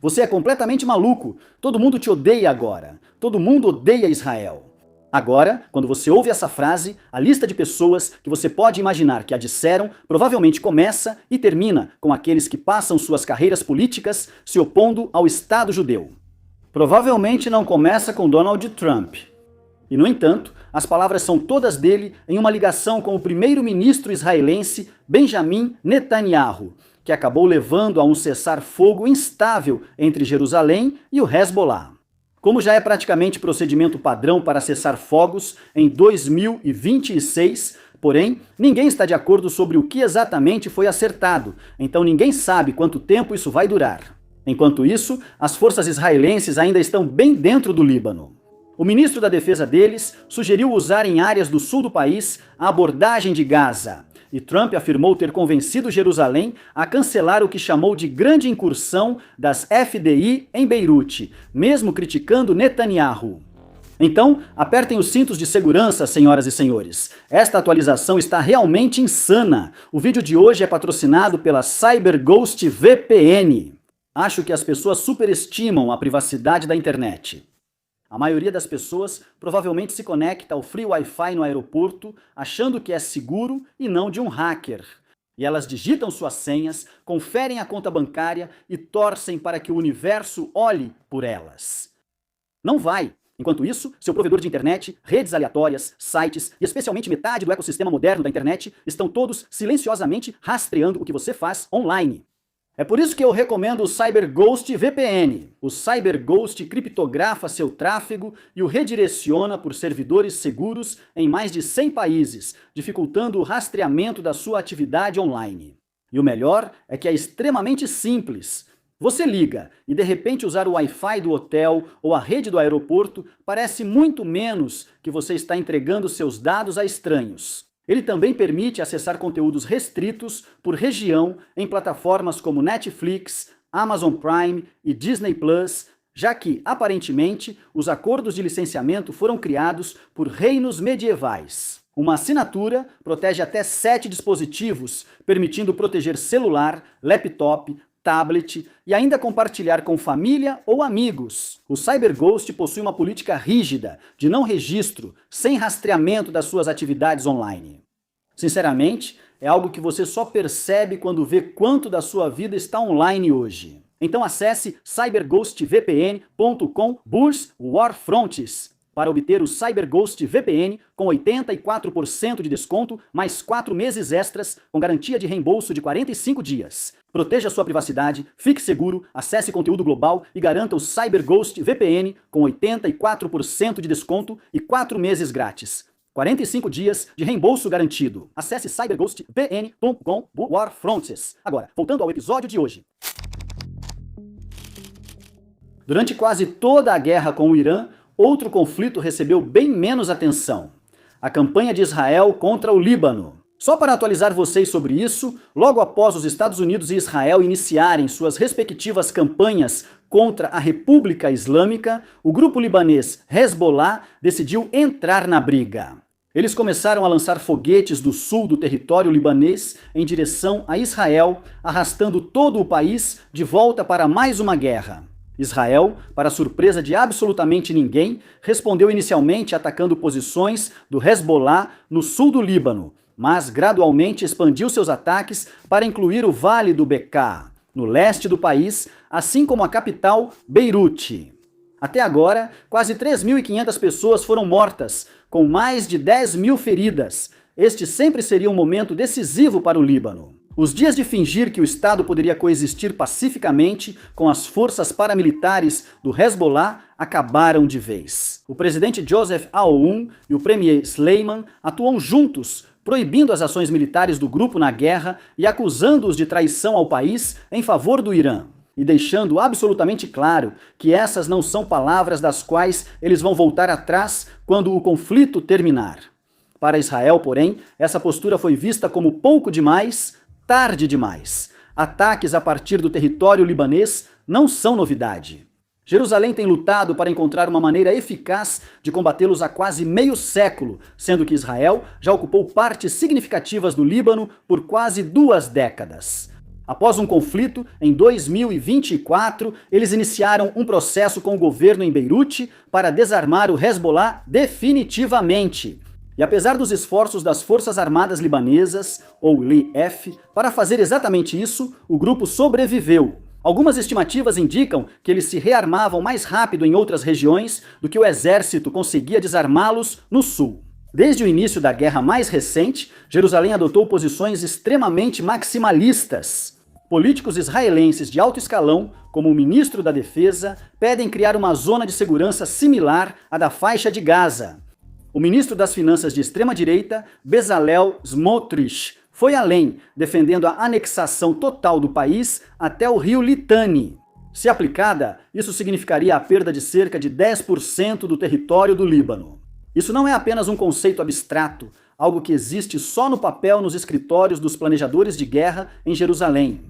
Você é completamente maluco. Todo mundo te odeia agora. Todo mundo odeia Israel. Agora, quando você ouve essa frase, a lista de pessoas que você pode imaginar que a disseram provavelmente começa e termina com aqueles que passam suas carreiras políticas se opondo ao Estado judeu. Provavelmente não começa com Donald Trump. E, no entanto, as palavras são todas dele em uma ligação com o primeiro-ministro israelense Benjamin Netanyahu, que acabou levando a um cessar-fogo instável entre Jerusalém e o Hezbollah. Como já é praticamente procedimento padrão para cessar fogos em 2026, porém, ninguém está de acordo sobre o que exatamente foi acertado, então ninguém sabe quanto tempo isso vai durar. Enquanto isso, as forças israelenses ainda estão bem dentro do Líbano. O ministro da Defesa deles sugeriu usar em áreas do sul do país a abordagem de Gaza, e Trump afirmou ter convencido Jerusalém a cancelar o que chamou de grande incursão das FDI em Beirute, mesmo criticando Netanyahu. Então, apertem os cintos de segurança, senhoras e senhores. Esta atualização está realmente insana. O vídeo de hoje é patrocinado pela CyberGhost VPN. Acho que as pessoas superestimam a privacidade da internet. A maioria das pessoas provavelmente se conecta ao free Wi-Fi no aeroporto achando que é seguro e não de um hacker. E elas digitam suas senhas, conferem a conta bancária e torcem para que o universo olhe por elas. Não vai! Enquanto isso, seu provedor de internet, redes aleatórias, sites e especialmente metade do ecossistema moderno da internet estão todos silenciosamente rastreando o que você faz online. É por isso que eu recomendo o CyberGhost VPN. O CyberGhost criptografa seu tráfego e o redireciona por servidores seguros em mais de 100 países, dificultando o rastreamento da sua atividade online. E o melhor é que é extremamente simples. Você liga e de repente usar o Wi-Fi do hotel ou a rede do aeroporto parece muito menos que você está entregando seus dados a estranhos. Ele também permite acessar conteúdos restritos por região em plataformas como Netflix, Amazon Prime e Disney Plus, já que, aparentemente, os acordos de licenciamento foram criados por reinos medievais. Uma assinatura protege até 7 dispositivos, permitindo proteger celular, laptop, tablet e ainda compartilhar com família ou amigos. O CyberGhost possui uma política rígida de não registro, sem rastreamento das suas atividades online. Sinceramente, é algo que você só percebe quando vê quanto da sua vida está online hoje. Então acesse cyberghostvpn.com/warfronts para obter o CyberGhost VPN com 84% de desconto, mais 4 meses extras, com garantia de reembolso de 45 dias. Proteja sua privacidade, fique seguro, acesse conteúdo global e garanta o CyberGhost VPN com 84% de desconto e 4 meses grátis. 45 dias de reembolso garantido. Acesse cyberghostvpn.com/warfronts. Agora, voltando ao episódio de hoje. Durante quase toda a guerra com o Irã, outro conflito recebeu bem menos atenção: a campanha de Israel contra o Líbano. Só para atualizar vocês sobre isso, logo após os Estados Unidos e Israel iniciarem suas respectivas campanhas contra a República Islâmica, o grupo libanês Hezbollah decidiu entrar na briga. Eles começaram a lançar foguetes do sul do território libanês em direção a Israel, arrastando todo o país de volta para mais uma guerra. Israel, para surpresa de absolutamente ninguém, respondeu inicialmente atacando posições do Hezbollah no sul do Líbano, mas gradualmente expandiu seus ataques para incluir o Vale do Bekaa, no leste do país, assim como a capital, Beirute. Até agora, quase 3.500 pessoas foram mortas, com mais de 10.000 feridas. Este sempre seria um momento decisivo para o Líbano. Os dias de fingir que o Estado poderia coexistir pacificamente com as forças paramilitares do Hezbollah acabaram de vez. O presidente Joseph Aoun e o premier Sleiman atuam juntos, proibindo as ações militares do grupo na guerra e acusando-os de traição ao país em favor do Irã, e deixando absolutamente claro que essas não são palavras das quais eles vão voltar atrás quando o conflito terminar. Para Israel, porém, essa postura foi vista como pouco demais, tarde demais. Ataques a partir do território libanês não são novidade. Jerusalém tem lutado para encontrar uma maneira eficaz de combatê-los há quase meio século, sendo que Israel já ocupou partes significativas do Líbano por quase 2 décadas. Após um conflito, em 2024, eles iniciaram um processo com o governo em Beirute para desarmar o Hezbollah definitivamente. E apesar dos esforços das Forças Armadas Libanesas, ou LIF, para fazer exatamente isso, o grupo sobreviveu. Algumas estimativas indicam que eles se rearmavam mais rápido em outras regiões do que o exército conseguia desarmá-los no sul. Desde o início da guerra mais recente, Jerusalém adotou posições extremamente maximalistas. Políticos israelenses de alto escalão, como o ministro da Defesa, pedem criar uma zona de segurança similar à da faixa de Gaza. O ministro das Finanças de extrema-direita, Bezalel Smotrich, foi além, defendendo a anexação total do país até o rio Litani. Se aplicada, isso significaria a perda de cerca de 10% do território do Líbano. Isso não é apenas um conceito abstrato, algo que existe só no papel nos escritórios dos planejadores de guerra em Jerusalém.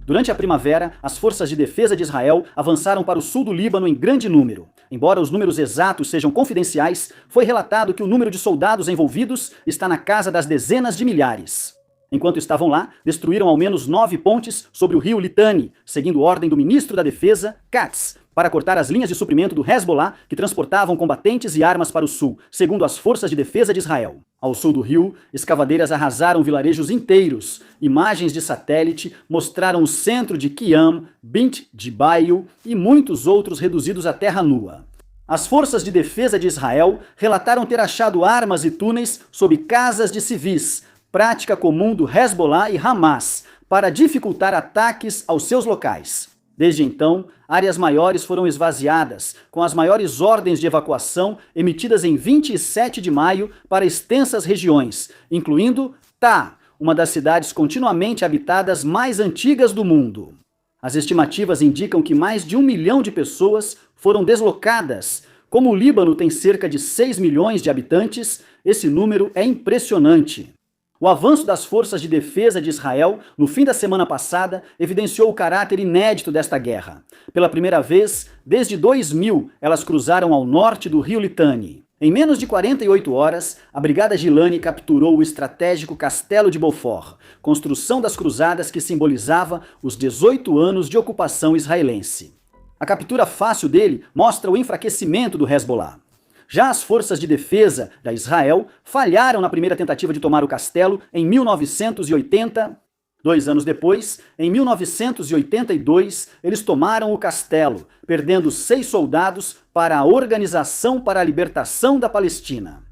Durante a primavera, as forças de defesa de Israel avançaram para o sul do Líbano em grande número. Embora os números exatos sejam confidenciais, foi relatado que o número de soldados envolvidos está na casa das dezenas de milhares. Enquanto estavam lá, destruíram ao menos 9 pontes sobre o rio Litani, seguindo ordem do ministro da Defesa, Katz, para cortar as linhas de suprimento do Hezbollah que transportavam combatentes e armas para o sul, segundo as forças de defesa de Israel. Ao sul do rio, escavadeiras arrasaram vilarejos inteiros. Imagens de satélite mostraram o centro de Qiam, Bint Jbail e muitos outros reduzidos à terra nua. As forças de defesa de Israel relataram ter achado armas e túneis sob casas de civis, prática comum do Hezbollah e Hamas, para dificultar ataques aos seus locais. Desde então, áreas maiores foram esvaziadas, com as maiores ordens de evacuação emitidas em 27 de maio para extensas regiões, incluindo Tá, uma das cidades continuamente habitadas mais antigas do mundo. As estimativas indicam que mais de 1 milhão de pessoas foram deslocadas. Como o Líbano tem cerca de 6 milhões de habitantes, esse número é impressionante. O avanço das forças de defesa de Israel no fim da semana passada evidenciou o caráter inédito desta guerra. Pela primeira vez, desde 2000, elas cruzaram ao norte do rio Litani. Em menos de 48 horas, a Brigada Gilani capturou o estratégico Castelo de Beaufort, construção das cruzadas que simbolizava os 18 anos de ocupação israelense. A captura fácil dele mostra o enfraquecimento do Hezbollah. Já as forças de defesa de Israel falharam na primeira tentativa de tomar o castelo em 1980. 2 anos depois, em 1982, eles tomaram o castelo, perdendo 6 soldados para a Organização para a Libertação da Palestina.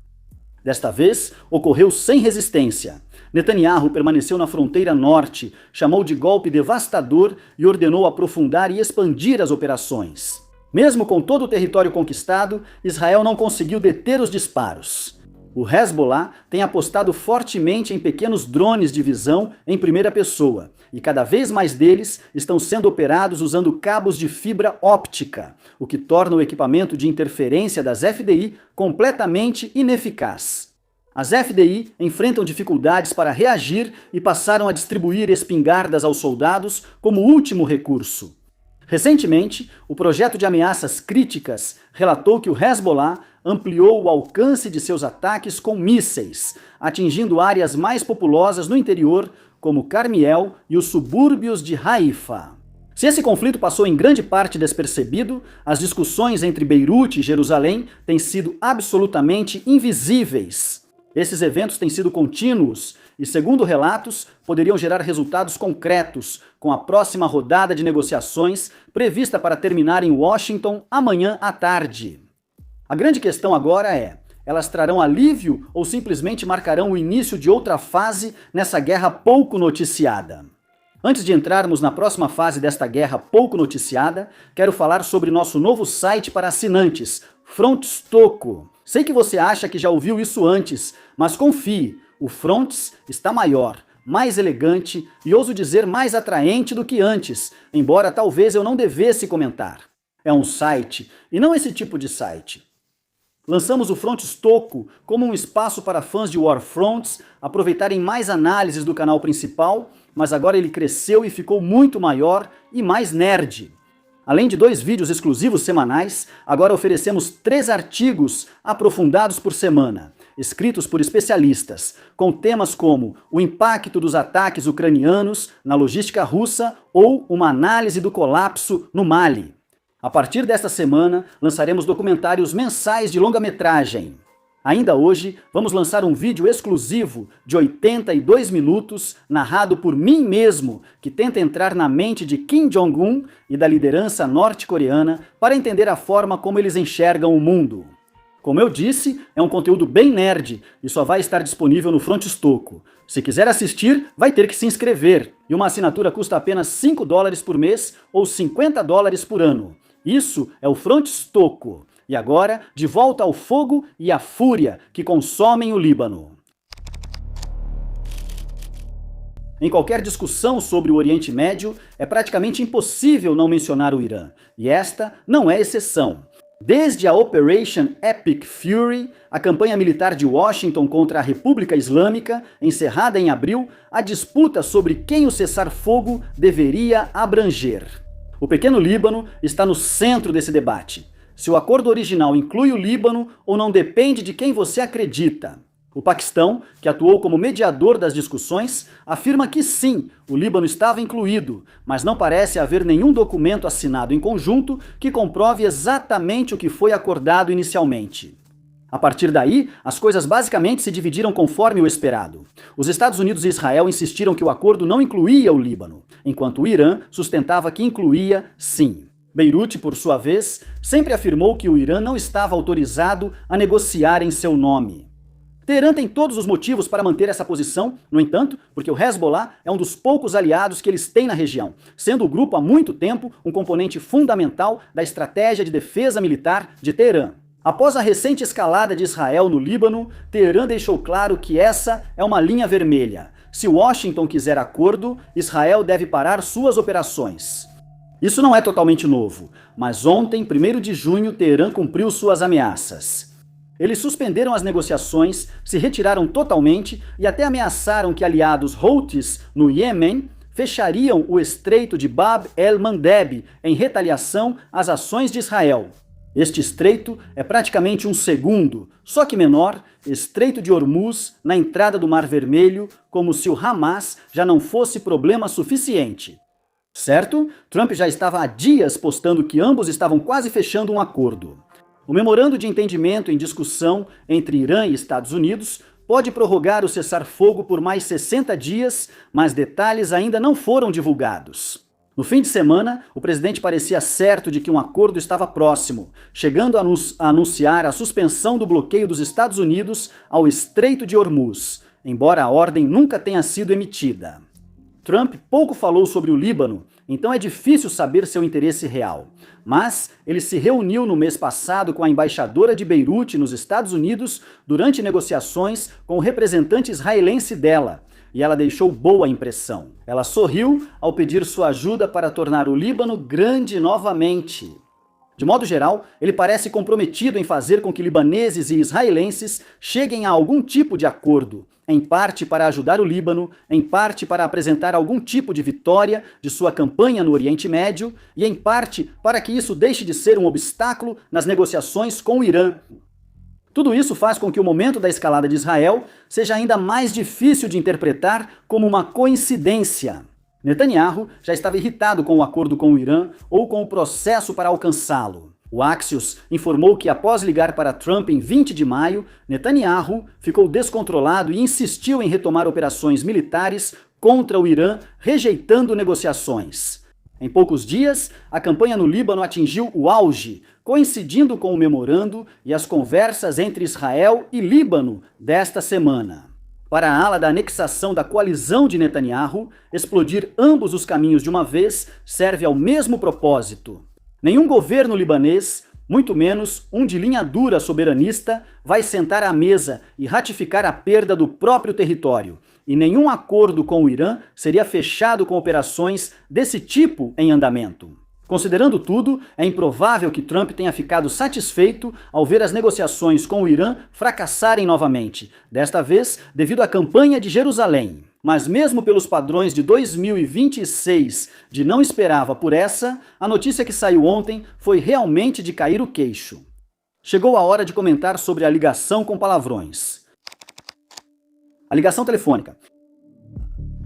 Desta vez, ocorreu sem resistência. Netanyahu permaneceu na fronteira norte, chamou de golpe devastador e ordenou aprofundar e expandir as operações. Mesmo com todo o território conquistado, Israel não conseguiu deter os disparos. O Hezbollah tem apostado fortemente em pequenos drones de visão em primeira pessoa, e cada vez mais deles estão sendo operados usando cabos de fibra óptica, o que torna o equipamento de interferência das FDI completamente ineficaz. As FDI enfrentam dificuldades para reagir e passaram a distribuir espingardas aos soldados como último recurso. Recentemente, o projeto de ameaças críticas relatou que o Hezbollah ampliou o alcance de seus ataques com mísseis, atingindo áreas mais populosas no interior, como Carmiel e os subúrbios de Haifa. Se esse conflito passou em grande parte despercebido, as discussões entre Beirute e Jerusalém têm sido absolutamente invisíveis. Esses eventos têm sido contínuos e, segundo relatos, poderiam gerar resultados concretos, com a próxima rodada de negociações prevista para terminar em Washington amanhã à tarde. A grande questão agora é: elas trarão alívio ou simplesmente marcarão o início de outra fase nessa guerra pouco noticiada? Antes de entrarmos na próxima fase desta guerra pouco noticiada, quero falar sobre nosso novo site para assinantes, Frontstoco. Sei que você acha que já ouviu isso antes, mas confie, o Fronts está maior, mais elegante e ouso dizer mais atraente do que antes, embora talvez eu não devesse comentar. É um site, e não esse tipo de site. Lançamos o Frontstoco como um espaço para fãs de Warfronts aproveitarem mais análises do canal principal, mas agora ele cresceu e ficou muito maior e mais nerd. Além de 2 vídeos exclusivos semanais, agora oferecemos 3 artigos aprofundados por semana. escritos por especialistas, com temas como o impacto dos ataques ucranianos na logística russa ou uma análise do colapso no Mali. A partir desta semana, lançaremos documentários mensais de longa-metragem. Ainda hoje, vamos lançar um vídeo exclusivo de 82 minutos, narrado por mim mesmo, que tenta entrar na mente de Kim Jong-un e da liderança norte-coreana para entender a forma como eles enxergam o mundo. Como eu disse, é um conteúdo bem nerd e só vai estar disponível no Front Stoco. Se quiser assistir, vai ter que se inscrever, e uma assinatura custa apenas $5 por mês ou $50 por ano. Isso é o Front Stoco. E agora, de volta ao fogo e à fúria que consomem o Líbano. Em qualquer discussão sobre o Oriente Médio, é praticamente impossível não mencionar o Irã, e esta não é exceção. Desde a Operation Epic Fury, a campanha militar de Washington contra a República Islâmica, encerrada em abril, a disputa sobre quem o cessar-fogo deveria abranger. O pequeno Líbano está no centro desse debate. Se o acordo original inclui o Líbano ou não depende de quem você acredita. O Paquistão, que atuou como mediador das discussões, afirma que sim, o Líbano estava incluído, mas não parece haver nenhum documento assinado em conjunto que comprove exatamente o que foi acordado inicialmente. A partir daí, as coisas basicamente se dividiram conforme o esperado. Os Estados Unidos e Israel insistiram que o acordo não incluía o Líbano, enquanto o Irã sustentava que incluía sim. Beirute, por sua vez, sempre afirmou que o Irã não estava autorizado a negociar em seu nome. Teherã tem todos os motivos para manter essa posição, no entanto, porque o Hezbollah é um dos poucos aliados que eles têm na região, sendo o grupo há muito tempo um componente fundamental da estratégia de defesa militar de Teherã. Após a recente escalada de Israel no Líbano, Teherã deixou claro que essa é uma linha vermelha. Se Washington quiser acordo, Israel deve parar suas operações. Isso não é totalmente novo, mas ontem, 1º de junho, Teherã cumpriu suas ameaças. Eles suspenderam as negociações, se retiraram totalmente e até ameaçaram que aliados Houthis no Iêmen fechariam o estreito de Bab el-Mandeb em retaliação às ações de Israel. Este estreito é praticamente um segundo, só que menor, Estreito de Hormuz, na entrada do Mar Vermelho, como se o Hamas já não fosse problema suficiente. Certo? Trump já estava há dias postando que ambos estavam quase fechando um acordo. O memorando de entendimento em discussão entre Irã e Estados Unidos pode prorrogar o cessar-fogo por mais 60 dias, mas detalhes ainda não foram divulgados. No fim de semana, o presidente parecia certo de que um acordo estava próximo, chegando a anunciar a suspensão do bloqueio dos Estados Unidos ao Estreito de Hormuz, embora a ordem nunca tenha sido emitida. Trump pouco falou sobre o Líbano, então é difícil saber seu interesse real. Mas ele se reuniu no mês passado com a embaixadora de Beirute, nos Estados Unidos, durante negociações com o representante israelense dela, e ela deixou boa impressão. Ela sorriu ao pedir sua ajuda para tornar o Líbano grande novamente. De modo geral, ele parece comprometido em fazer com que libaneses e israelenses cheguem a algum tipo de acordo, em parte para ajudar o Líbano, em parte para apresentar algum tipo de vitória de sua campanha no Oriente Médio e em parte para que isso deixe de ser um obstáculo nas negociações com o Irã. Tudo isso faz com que o momento da escalada de Israel seja ainda mais difícil de interpretar como uma coincidência. Netanyahu já estava irritado com o acordo com o Irã ou com o processo para alcançá-lo. O Axios informou que após ligar para Trump em 20 de maio, Netanyahu ficou descontrolado e insistiu em retomar operações militares contra o Irã, rejeitando negociações. Em poucos dias, a campanha no Líbano atingiu o auge, coincidindo com o memorando e as conversas entre Israel e Líbano desta semana. Para a ala da anexação da coalizão de Netanyahu, explodir ambos os caminhos de uma vez serve ao mesmo propósito. Nenhum governo libanês, muito menos um de linha dura soberanista, vai sentar à mesa e ratificar a perda do próprio território, e nenhum acordo com o Irã seria fechado com operações desse tipo em andamento. Considerando tudo, é improvável que Trump tenha ficado satisfeito ao ver as negociações com o Irã fracassarem novamente, desta vez devido à campanha de Jerusalém. Mas mesmo pelos padrões de 2026 de não esperava por essa, a notícia que saiu ontem foi realmente de cair o queixo. Chegou a hora de comentar sobre a ligação com palavrões. A ligação telefônica.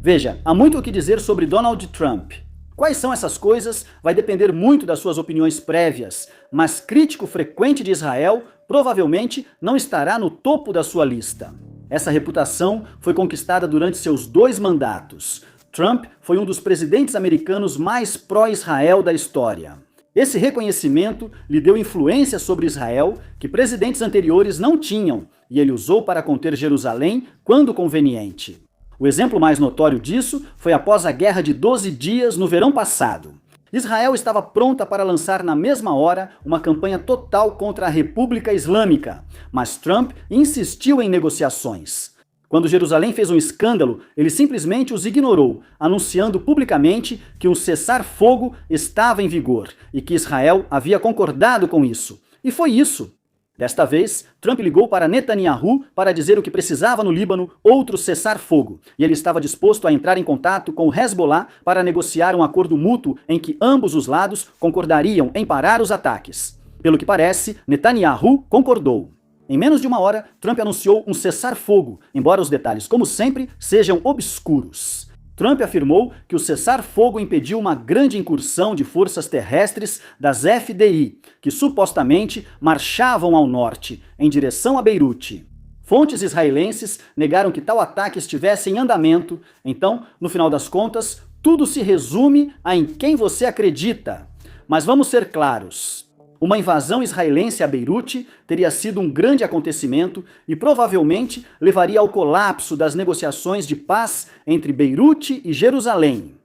Veja, há muito o que dizer sobre Donald Trump. Quais são essas coisas vai depender muito das suas opiniões prévias, mas crítico frequente de Israel provavelmente não estará no topo da sua lista. Essa reputação foi conquistada durante seus 2 mandatos. Trump foi um dos presidentes americanos mais pró-Israel da história. Esse reconhecimento lhe deu influência sobre Israel que presidentes anteriores não tinham, e ele usou para conter Jerusalém quando conveniente. O exemplo mais notório disso foi após a Guerra de 12 Dias no verão passado. Israel estava pronta para lançar na mesma hora uma campanha total contra a República Islâmica, mas Trump insistiu em negociações. Quando Jerusalém fez um escândalo, ele simplesmente os ignorou, anunciando publicamente que um cessar-fogo estava em vigor e que Israel havia concordado com isso. E foi isso. Desta vez, Trump ligou para Netanyahu para dizer o que precisava no Líbano, outro cessar-fogo, e ele estava disposto a entrar em contato com o Hezbollah para negociar um acordo mútuo em que ambos os lados concordariam em parar os ataques. Pelo que parece, Netanyahu concordou. Em menos de uma hora, Trump anunciou um cessar-fogo, embora os detalhes, como sempre, sejam obscuros. Trump afirmou que o cessar-fogo impediu uma grande incursão de forças terrestres das FDI, que supostamente marchavam ao norte, em direção a Beirute. Fontes israelenses negaram que tal ataque estivesse em andamento, então, no final das contas, tudo se resume a em quem você acredita. Mas vamos ser claros. Uma invasão israelense a Beirute teria sido um grande acontecimento e provavelmente levaria ao colapso das negociações de paz entre Beirute e Jerusalém.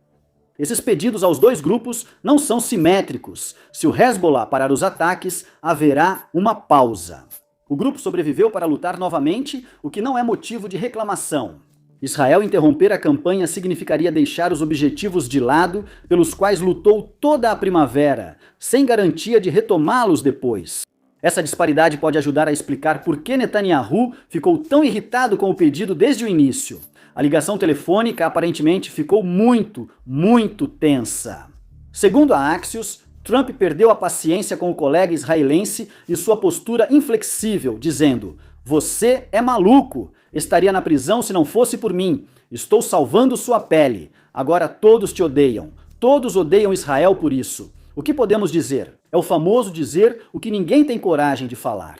Esses pedidos aos 2 grupos não são simétricos. Se o Hezbollah parar os ataques, haverá uma pausa. O grupo sobreviveu para lutar novamente, o que não é motivo de reclamação. Israel interromper a campanha significaria deixar os objetivos de lado pelos quais lutou toda a primavera, sem garantia de retomá-los depois. Essa disparidade pode ajudar a explicar por que Netanyahu ficou tão irritado com o pedido desde o início. A ligação telefônica aparentemente ficou muito tensa. Segundo a Axios, Trump perdeu a paciência com o colega israelense e sua postura inflexível, dizendo: "Você é maluco! Estaria na prisão se não fosse por mim. Estou salvando sua pele. Agora todos te odeiam. Todos odeiam Israel por isso. O que podemos dizer? É o famoso dizer o que ninguém tem coragem de falar."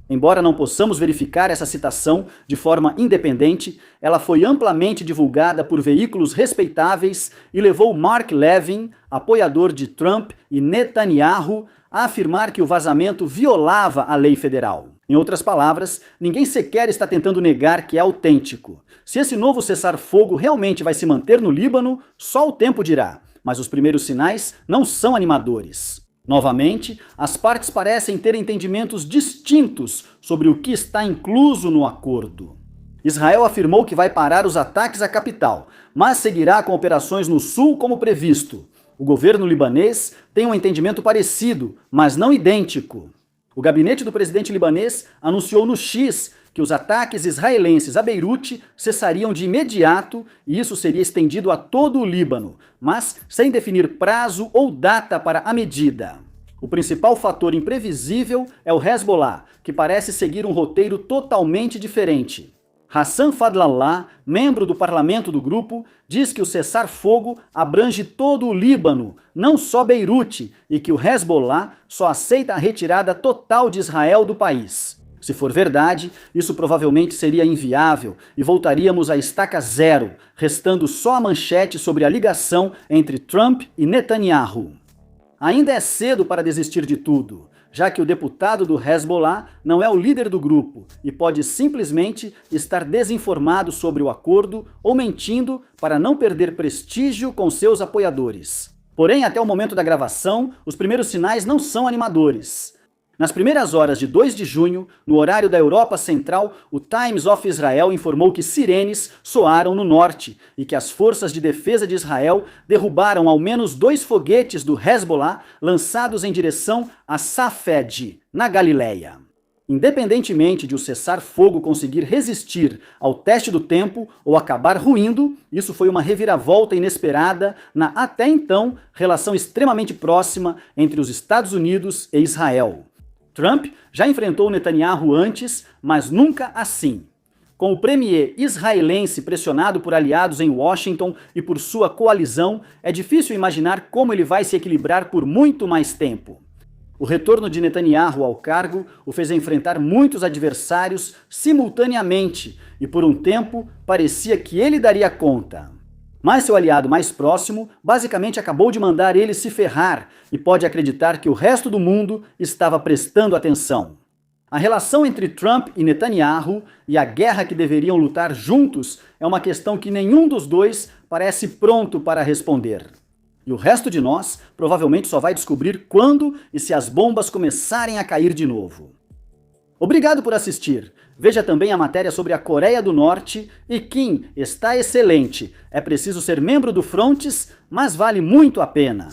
Embora não possamos verificar essa citação de forma independente, ela foi amplamente divulgada por veículos respeitáveis e levou Mark Levin, apoiador de Trump e Netanyahu, a afirmar que o vazamento violava a lei federal. Em outras palavras, ninguém sequer está tentando negar que é autêntico. Se esse novo cessar-fogo realmente vai se manter no Líbano, só o tempo dirá, mas os primeiros sinais não são animadores. Novamente, as partes parecem ter entendimentos distintos sobre o que está incluso no acordo. Israel afirmou que vai parar os ataques à capital, mas seguirá com operações no sul como previsto. O governo libanês tem um entendimento parecido, mas não idêntico. O gabinete do presidente libanês anunciou no X que os ataques israelenses a Beirute cessariam de imediato e isso seria estendido a todo o Líbano, mas sem definir prazo ou data para a medida. O principal fator imprevisível é o Hezbollah, que parece seguir um roteiro totalmente diferente. Hassan Fadlallah, membro do parlamento do grupo, diz que o cessar-fogo abrange todo o Líbano, não só Beirute, e que o Hezbollah só aceita a retirada total de Israel do país. Se for verdade, isso provavelmente seria inviável e voltaríamos à estaca zero, restando só a manchete sobre a ligação entre Trump e Netanyahu. Ainda é cedo para desistir de tudo, já que o deputado do Hezbollah não é o líder do grupo e pode simplesmente estar desinformado sobre o acordo ou mentindo para não perder prestígio com seus apoiadores. Porém, até o momento da gravação, os primeiros sinais não são animadores. Nas primeiras horas de 2 de junho, no horário da Europa Central, o Times of Israel informou que sirenes soaram no norte e que as forças de defesa de Israel derrubaram ao menos 2 foguetes do Hezbollah lançados em direção a Safed, na Galileia. Independentemente de o cessar-fogo conseguir resistir ao teste do tempo ou acabar ruindo, isso foi uma reviravolta inesperada na, até então, relação extremamente próxima entre os Estados Unidos e Israel. Trump já enfrentou Netanyahu antes, mas nunca assim. Com o premier israelense pressionado por aliados em Washington e por sua coalizão, é difícil imaginar como ele vai se equilibrar por muito mais tempo. O retorno de Netanyahu ao cargo o fez enfrentar muitos adversários simultaneamente e, por um tempo, parecia que ele daria conta. Mas seu aliado mais próximo basicamente acabou de mandar ele se ferrar e pode acreditar que o resto do mundo estava prestando atenção. A relação entre Trump e Netanyahu e a guerra que deveriam lutar juntos é uma questão que nenhum dos dois parece pronto para responder. E o resto de nós provavelmente só vai descobrir quando e se as bombas começarem a cair de novo. Obrigado por assistir. Veja também a matéria sobre a Coreia do Norte e Kim está excelente. É preciso ser membro do Frontes, mas vale muito a pena.